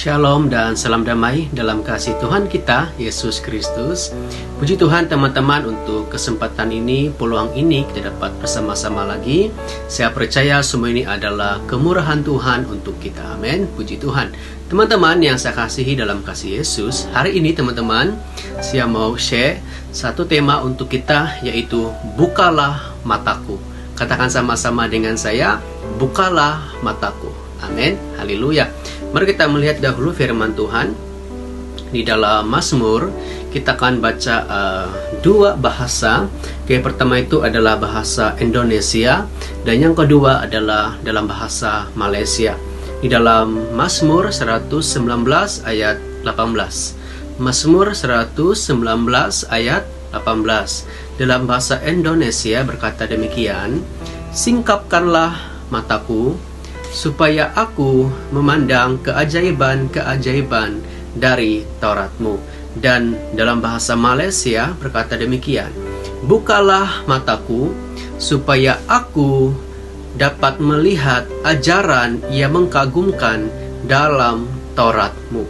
Shalom dan salam damai dalam kasih Tuhan kita, Yesus Kristus. Puji Tuhan teman-teman untuk kesempatan ini, peluang ini kita dapat bersama-sama lagi. Saya percaya semua ini adalah kemurahan Tuhan untuk kita. Amin. Puji Tuhan. Teman-teman yang saya kasihi dalam kasih Yesus, hari ini teman-teman, saya mau share satu tema untuk kita, yaitu bukalah mataku. Katakan sama-sama dengan saya, bukalah mataku. Amin. Haleluya. Mari kita melihat dahulu firman Tuhan di dalam Mazmur. Kita akan baca dua bahasa. Yang pertama itu adalah bahasa Indonesia dan yang kedua adalah dalam bahasa Malaysia. Di dalam Mazmur 119 ayat 18. Mazmur 119 ayat 18. Dalam bahasa Indonesia berkata demikian, "Singkapkanlah mataku supaya aku memandang keajaiban-keajaiban dari Taurat-Mu." Dan dalam bahasa Malaysia berkata demikian, "Bukalah mataku supaya aku dapat melihat ajaran yang mengagumkan dalam Taurat-Mu."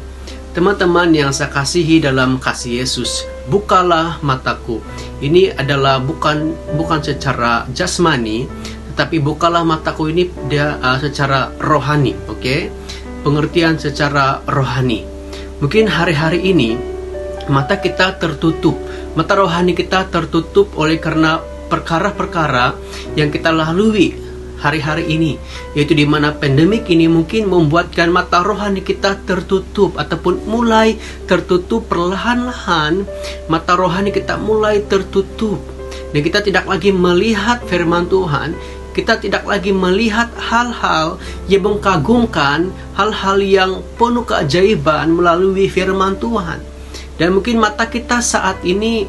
Teman-teman yang saya kasihi dalam kasih Yesus, bukalah mataku. Ini adalah bukan secara jasmani, tapi bukalah mataku ini dia secara rohani, oke? Pengertian secara rohani. Mungkin hari-hari ini mata kita tertutup, mata rohani kita tertutup oleh karena perkara-perkara yang kita lalui hari-hari ini, yaitu di mana pandemik ini mungkin membuatkan mata rohani kita tertutup ataupun mulai tertutup perlahan-lahan. Mata rohani kita mulai tertutup dan kita tidak lagi melihat firman Tuhan. Kita tidak lagi melihat hal-hal yang mengagumkan, hal-hal yang penuh keajaiban melalui firman Tuhan. Dan mungkin mata kita saat ini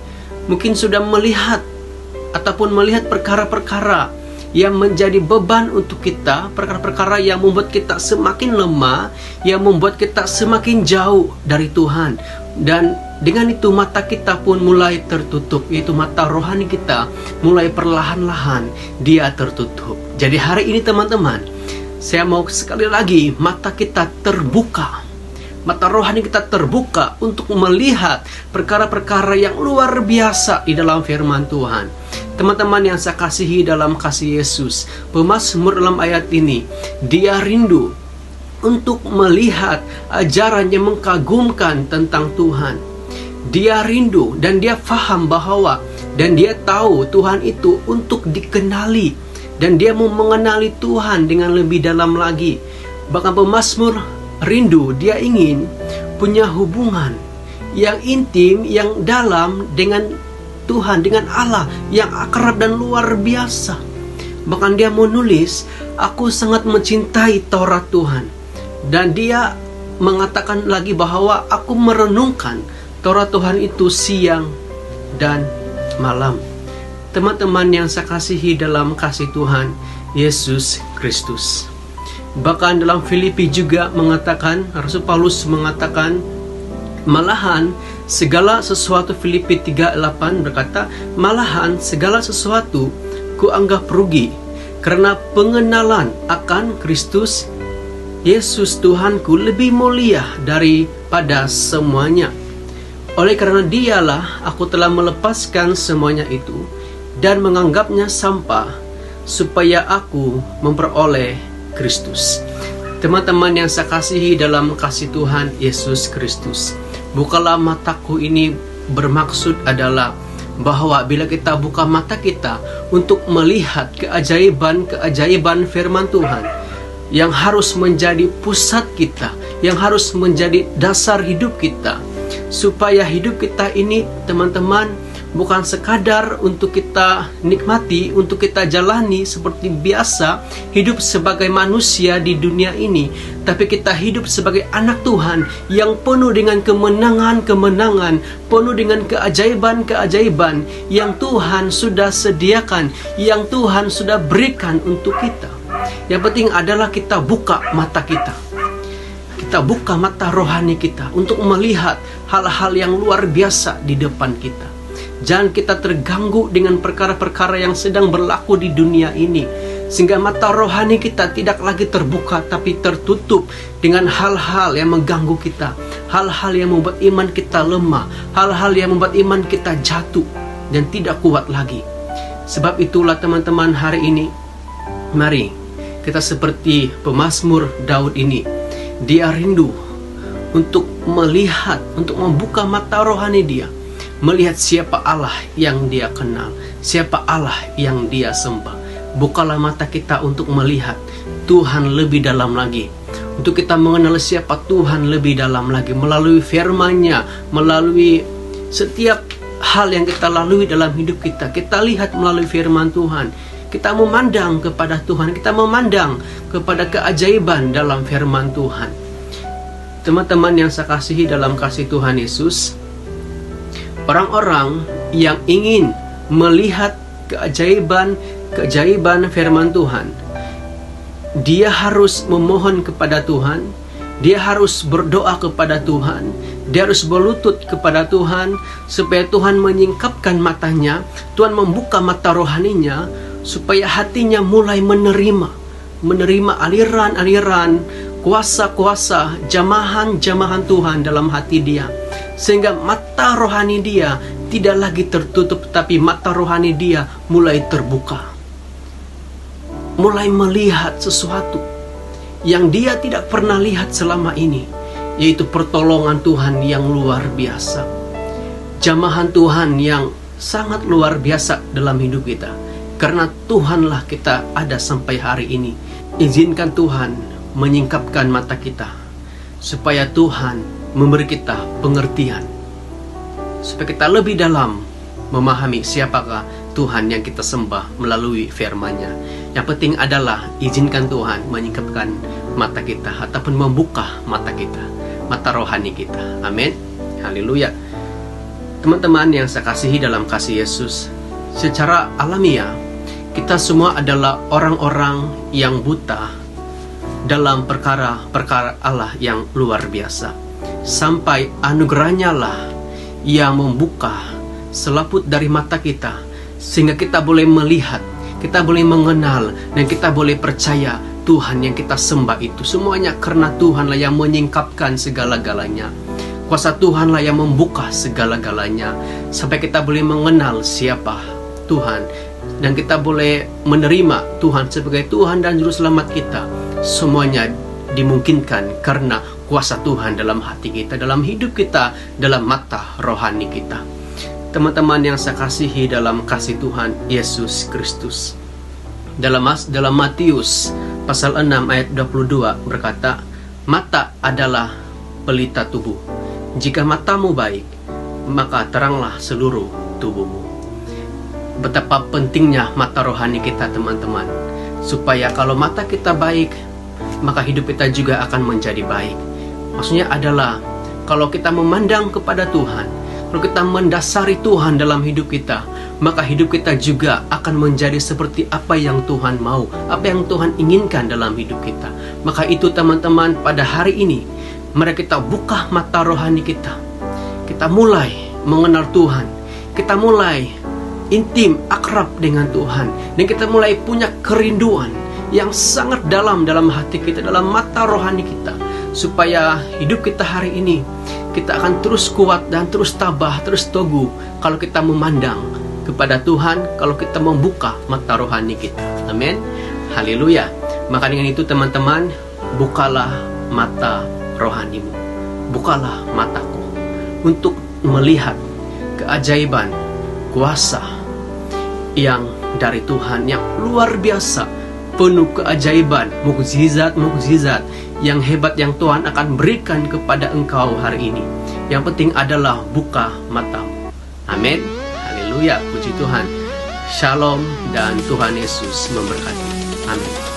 mungkin sudah melihat ataupun melihat perkara-perkara yang menjadi beban untuk kita, perkara-perkara yang membuat kita semakin lemah, yang membuat kita semakin jauh dari Tuhan. Dan dengan itu mata kita pun mulai tertutup, yaitu mata rohani kita mulai perlahan-lahan dia tertutup. Jadi hari ini teman-teman, saya mau sekali lagi mata kita terbuka, mata rohani kita terbuka untuk melihat perkara-perkara yang luar biasa di dalam firman Tuhan. Teman-teman yang saya kasihi dalam kasih Yesus, pemazmur dalam ayat ini, dia rindu untuk melihat ajaran yang mengagumkan tentang Tuhan. Dia rindu dan dia faham bahwa dan dia tahu Tuhan itu untuk dikenali, dan dia mau mengenali Tuhan dengan lebih dalam lagi. Bahkan pemazmur rindu, dia ingin punya hubungan yang intim, yang dalam dengan Tuhan, dengan Allah yang akrab dan luar biasa. Bahkan dia menulis, "Aku sangat mencintai Taurat Tuhan." Dan dia mengatakan lagi bahwa aku merenungkan Taurat Tuhan itu siang dan malam. Teman-teman yang saya kasihi dalam kasih Tuhan Yesus Kristus. Bahkan dalam Filipi juga mengatakan, Rasul Paulus mengatakan, malahan segala sesuatu, Filipi 3:8 berkata, malahan segala sesuatu kuanggap rugi karena pengenalan akan Kristus Yesus Tuhanku lebih mulia daripada semuanya. Oleh karena dialah aku telah melepaskan semuanya itu dan menganggapnya sampah supaya aku memperoleh Kristus. Teman-teman yang saya kasihi dalam kasih Tuhan Yesus Kristus, bukalah mataku ini bermaksud adalah bahwa bila kita buka mata kita untuk melihat keajaiban-keajaiban firman Tuhan yang harus menjadi pusat kita, yang harus menjadi dasar hidup kita, supaya hidup kita ini teman-teman bukan sekadar untuk kita nikmati, untuk kita jalani seperti biasa hidup sebagai manusia di dunia ini, tapi kita hidup sebagai anak Tuhan yang penuh dengan kemenangan-kemenangan, penuh dengan keajaiban-keajaiban yang Tuhan sudah sediakan, yang Tuhan sudah berikan untuk kita. Yang penting adalah kita buka mata kita. Kita buka mata rohani kita untuk melihat hal-hal yang luar biasa di depan kita. Jangan kita terganggu dengan perkara-perkara yang sedang berlaku di dunia ini. sehingga mata rohani kita tidak lagi terbuka tapi tertutup dengan hal-hal yang mengganggu kita, hal-hal yang membuat iman kita lemah, hal-hal yang membuat iman kita jatuh dan tidak kuat lagi. Sebab itulah teman-teman, hari ini mari kita seperti pemazmur Daud ini. Dia rindu untuk melihat, untuk membuka mata rohani dia, melihat siapa Allah yang dia kenal, siapa Allah yang dia sembah. Bukalah mata kita untuk melihat Tuhan lebih dalam lagi, untuk kita mengenal siapa Tuhan lebih dalam lagi, melalui firman-Nya, melalui setiap hal yang kita lalui dalam hidup kita. Kita lihat melalui firman Tuhan, kita memandang kepada Tuhan, kita memandang kepada keajaiban dalam firman Tuhan. Teman-teman yang saya kasihi dalam kasih Tuhan Yesus, orang-orang yang ingin melihat keajaiban firman Tuhan, dia harus memohon kepada Tuhan, dia harus berdoa kepada Tuhan, dia harus berlutut kepada Tuhan, supaya Tuhan menyingkapkan matanya, Tuhan membuka mata rohaninya, supaya hatinya mulai menerima aliran-aliran, kuasa-kuasa, jamahan-jamahan Tuhan dalam hati dia, sehingga mata rohani dia tidak lagi tertutup, tapi mata rohani dia mulai terbuka, mulai melihat sesuatu yang dia tidak pernah lihat selama ini, yaitu pertolongan Tuhan yang luar biasa, jamahan Tuhan yang sangat luar biasa dalam hidup kita. Karena Tuhanlah kita ada sampai hari ini. Izinkan Tuhan menyingkapkan mata kita, supaya Tuhan memberi kita pengertian, supaya kita lebih dalam memahami siapakah Tuhan yang kita sembah melalui firman-Nya. Yang penting adalah izinkan Tuhan menyingkapkan mata kita, ataupun membuka mata kita, mata rohani kita. Amin. Haleluya. Teman-teman yang saya kasihi dalam kasih Yesus, secara alamiah kita semua adalah orang-orang yang buta dalam perkara-perkara Allah yang luar biasa. Sampai anugerahnya lah yang membuka selaput dari mata kita, sehingga kita boleh melihat, kita boleh mengenal, dan kita boleh percaya Tuhan yang kita sembah itu semuanya karena Tuhanlah yang menyingkapkan segala-galanya. Kuasa Tuhanlah yang membuka segala-galanya, sampai kita boleh mengenal siapa Tuhan, dan kita boleh menerima Tuhan sebagai Tuhan dan Juru Selamat kita. Semuanya dimungkinkan karena kuasa Tuhan dalam hati kita, dalam hidup kita, dalam mata rohani kita. Teman-teman yang saya kasihi dalam kasih Tuhan Yesus Kristus, dalam Matius pasal 6 ayat 22 berkata, mata adalah pelita tubuh. Jika matamu baik, maka teranglah seluruh tubuhmu. Betapa pentingnya mata rohani kita, teman-teman, supaya kalau mata kita baik, maka hidup kita juga akan menjadi baik. Maksudnya adalah kalau kita memandang kepada Tuhan, kalau kita mendasari Tuhan dalam hidup kita, maka hidup kita juga akan menjadi seperti apa yang Tuhan mau, apa yang Tuhan inginkan dalam hidup kita. Maka itu teman-teman, pada hari ini mari kita buka mata rohani kita. Kita mulai mengenal Tuhan, kita mulai intim, akrab dengan Tuhan, dan kita mulai punya kerinduan yang sangat dalam hati kita, dalam mata rohani kita, supaya hidup kita hari ini kita akan terus kuat dan terus tabah, terus teguh kalau kita memandang kepada Tuhan, kalau kita membuka mata rohani kita. Amin. Haleluya. Maka dengan itu teman-teman, bukalah mata rohanimu, bukalah mataku untuk melihat keajaiban, kuasa yang dari Tuhan yang luar biasa, penuh keajaiban, mukjizat yang hebat yang Tuhan akan berikan kepada engkau hari ini. Yang penting adalah buka matamu. Amin. Haleluya, puji Tuhan. Shalom dan Tuhan Yesus memberkati. Amin.